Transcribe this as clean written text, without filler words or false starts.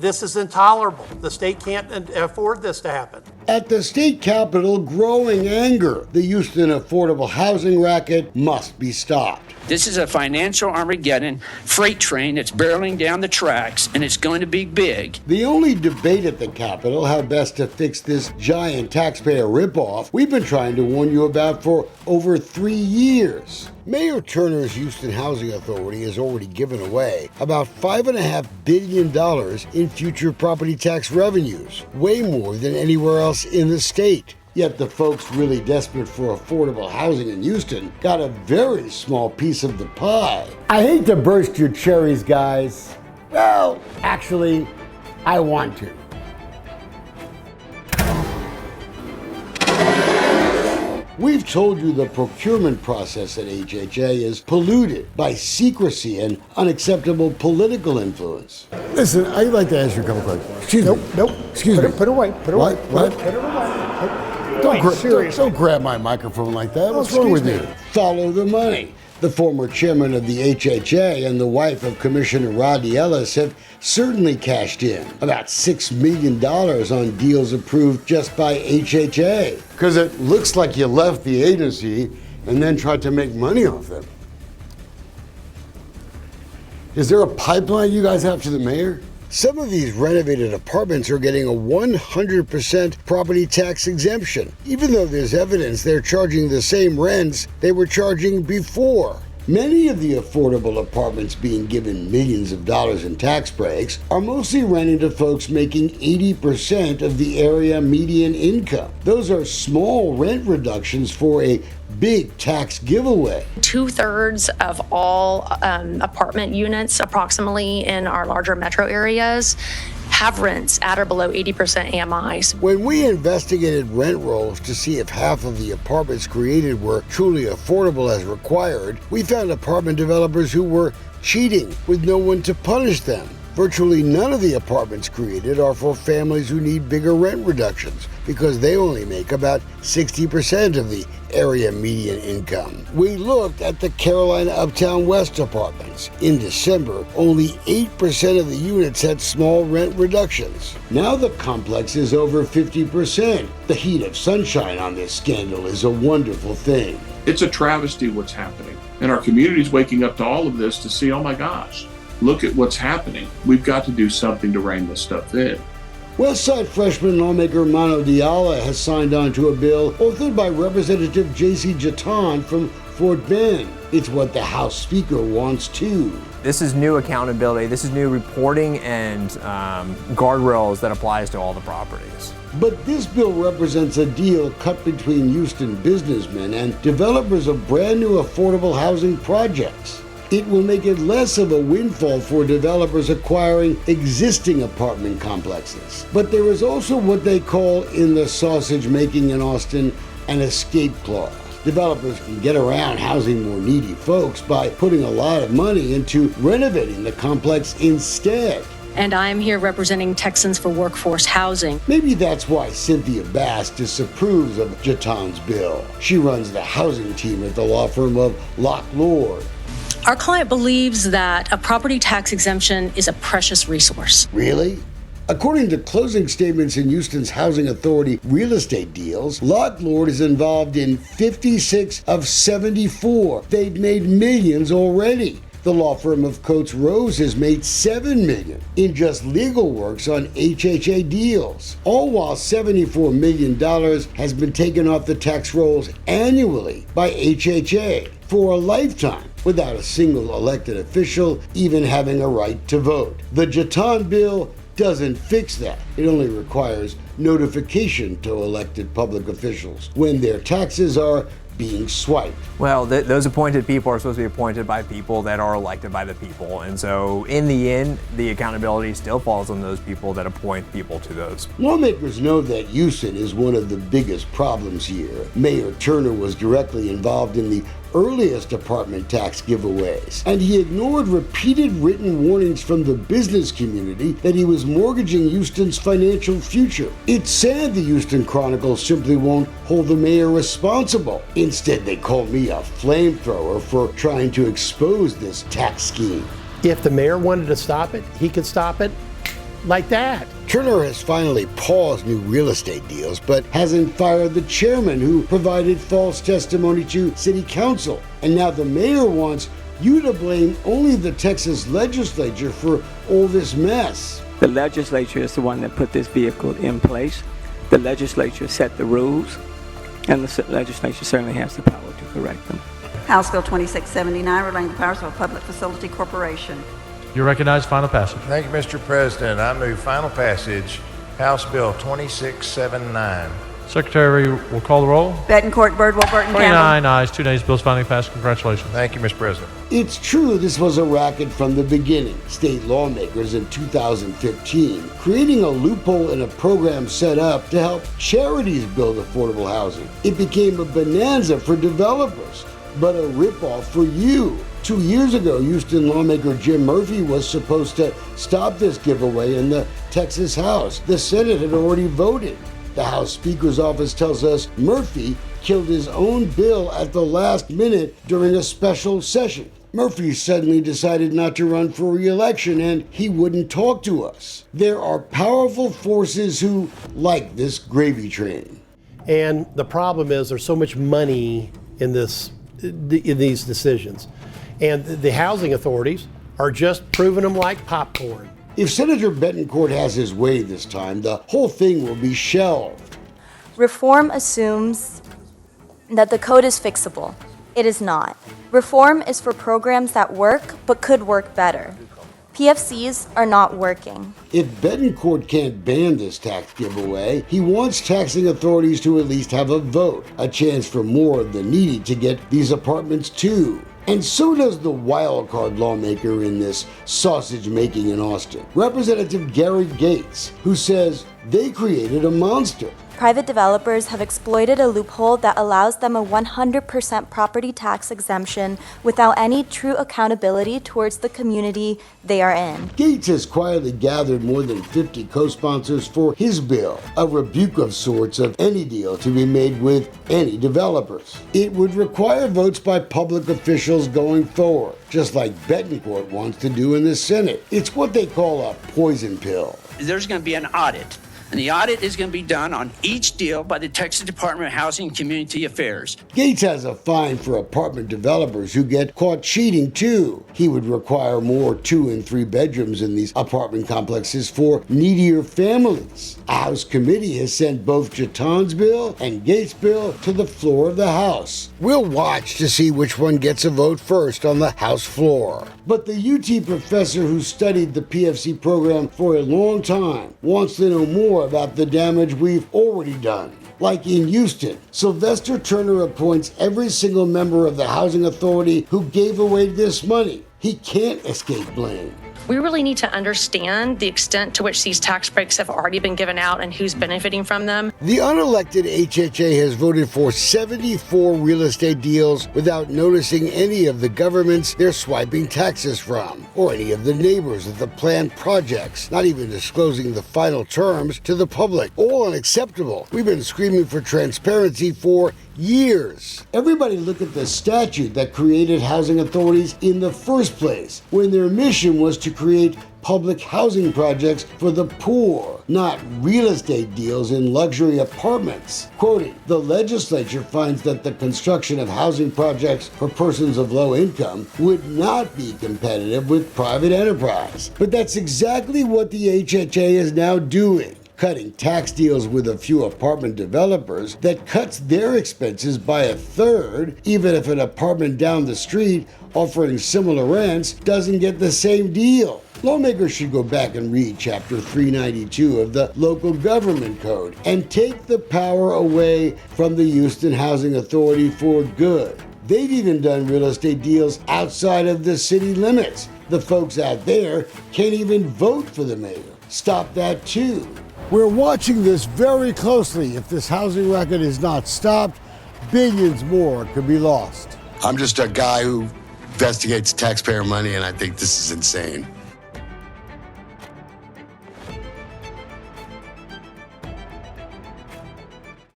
this is intolerable. The state can't afford this to happen. At the state capitol, growing anger. The Houston affordable housing racket must be stopped. This is a financial Armageddon freight train that's barreling down the tracks, and it's going to be big. The only debate at the Capitol how best to fix this giant taxpayer ripoff we've been trying to warn you about for over 3 years. Mayor Turner's Houston Housing Authority has already given away about $5.5 billion in future property tax revenues, way more than anywhere else in the state. Yet the folks really desperate for affordable housing in Houston got a very small piece of the pie. I hate to burst your cherries, guys. Well, actually, I want to. We've told you the procurement process at HHA is polluted by secrecy and unacceptable political influence. Listen, I'd like to ask you a couple questions. Excuse me. Nope. Excuse me. Put it away. Put it away. What? Put it away. Don't grab my microphone like that. What's wrong with you? Follow the money. The former chairman of the HHA and the wife of Commissioner Rodney Ellis have certainly cashed in about $6 million on deals approved just by HHA. Because it looks like you left the agency and then tried to make money off them. Is there a pipeline you guys have to the mayor? Some of these renovated apartments are getting a 100% property tax exemption, even though there's evidence they're charging the same rents they were charging before. Many of the affordable apartments being given millions of dollars in tax breaks are mostly renting to folks making 80% of the area median income. Those are small rent reductions for a big tax giveaway. 2/3 of all apartment units, approximately in our larger metro areas, have rents at or below 80% AMIs. When we investigated rent rolls to see if half of the apartments created were truly affordable as required, we found apartment developers who were cheating with no one to punish them. Virtually none of the apartments created are for families who need bigger rent reductions because they only make about 60% of the area median income. We looked at the Carolina Uptown West apartments. In December, only 8% of the units had small rent reductions. Now the complex is over 50%. The heat of sunshine on this scandal is a wonderful thing. It's a travesty what's happening. And our community's waking up to all of this to see, oh my gosh, look at what's happening. We've got to do something to rein this stuff in. Westside freshman lawmaker Mano Diala has signed on to a bill authored by Representative J.C. Jatan from Fort Bend. It's what the House Speaker wants too. This is new accountability. This is new reporting and guardrails that applies to all the properties. But this bill represents a deal cut between Houston businessmen and developers of brand new affordable housing projects. It will make it less of a windfall for developers acquiring existing apartment complexes. But there is also what they call in the sausage making in Austin an escape clause. Developers can get around housing more needy folks by putting a lot of money into renovating the complex instead. And I'm here representing Texans for Workforce Housing. Maybe that's why Cynthia Bass disapproves of Jatan's bill. She runs the housing team at the law firm of Locke Lord. Our client believes that a property tax exemption is a precious resource. Really? According to closing statements in Houston's Housing Authority real estate deals, Locke Lord is involved in 56 of 74. They've made millions already. The law firm of Coates Rose has made $7 million in just legal works on HHA deals, all while $74 million has been taken off the tax rolls annually by HHA for a lifetime without a single elected official even having a right to vote. The Jatan bill doesn't fix that. It only requires notification to elected public officials when their taxes are being swiped. Well, those appointed people are supposed to be appointed by people that are elected by the people. And so in the end, the accountability still falls on those people that appoint people to those. Lawmakers know that Houston is one of the biggest problems here. Mayor Turner was directly involved in the earliest apartment tax giveaways, and he ignored repeated written warnings from the business community that he was mortgaging Houston's financial future. It's sad the Houston Chronicle simply won't hold the mayor responsible. Instead, they call me a flamethrower for trying to expose this tax scheme. If the mayor wanted to stop it, he could stop it like that. Turner has finally paused new real estate deals, but hasn't fired the chairman who provided false testimony to city council. And now the mayor wants you to blame only the Texas legislature for all this mess. The legislature is the one that put this vehicle in place. The legislature set the rules, and the legislature certainly has the power to correct them. House Bill 2679, relating the powers of a public facility corporation. You recognize final passage. Thank you, Mr. President. I move final passage, House Bill 2679. Secretary will call the roll. Bettencourt, Birdwell, Burton, 29 ayes, 2 nays, bill's finally passed. Congratulations. Thank you, Mr. President. It's true this was a racket from the beginning. State lawmakers in 2015 creating a loophole in a program set up to help charities build affordable housing. It became a bonanza for developers, but a ripoff for you. 2 years ago, Houston lawmaker Jim Murphy was supposed to stop this giveaway in the Texas House. The Senate had already voted. The House Speaker's office tells us Murphy killed his own bill at the last minute during a special session. Murphy suddenly decided not to run for re-election, and he wouldn't talk to us. There are powerful forces who like this gravy train. And the problem is there's so much money in these decisions. And the housing authorities are just proving them like popcorn. If Senator Bettencourt has his way this time, the whole thing will be shelved. Reform assumes that the code is fixable. It is not. Reform is for programs that work but could work better. PFCs are not working. If Bettencourt can't ban this tax giveaway, he wants taxing authorities to at least have a vote, a chance for more of the needy to get these apartments too. And so does the wildcard lawmaker in this sausage making in Austin, Representative Gary Gates, who says they created a monster. Private developers have exploited a loophole that allows them a 100% property tax exemption without any true accountability towards the community they are in. Gates has quietly gathered more than 50 co-sponsors for his bill, a rebuke of sorts of any deal to be made with any developers. It would require votes by public officials going forward, just like Bettencourt wants to do in the Senate. It's what they call a poison pill. There's going to be an audit. And the audit is going to be done on each deal by the Texas Department of Housing and Community Affairs. Gates has a fine for apartment developers who get caught cheating too. He would require more 2 and 3 bedrooms in these apartment complexes for needier families. A House committee has sent both Jaton's bill and Gates' bill to the floor of the House. We'll watch to see which one gets a vote first on the House floor. But the UT professor who studied the PFC program for a long time wants to know more about the damage we've already done. Like in Houston, Sylvester Turner appoints every single member of the housing authority who gave away this money. He can't escape blame. We really need to understand the extent to which these tax breaks have already been given out and who's benefiting from them. The unelected HHA has voted for 74 real estate deals without noticing any of the governments they're swiping taxes from, or any of the neighbors of the planned projects, not even disclosing the final terms to the public. All unacceptable. We've been screaming for transparency for years. Everybody look at the statute that created housing authorities in the first place, when their mission was to create public housing projects for the poor, not real estate deals in luxury apartments. Quoting, the legislature finds that the construction of housing projects for persons of low income would not be competitive with private enterprise. But that's exactly what the HHA is now doing. Cutting tax deals with a few apartment developers that cuts their expenses by a third, even if an apartment down the street offering similar rents doesn't get the same deal. Lawmakers should go back and read Chapter 392 of the Local Government Code and take the power away from the Houston Housing Authority for good. They've even done real estate deals outside of the city limits. The folks out there can't even vote for the mayor. Stop that too. We're watching this very closely. If this housing racket is not stopped, billions more could be lost. I'm just a guy who investigates taxpayer money, and I think this is insane.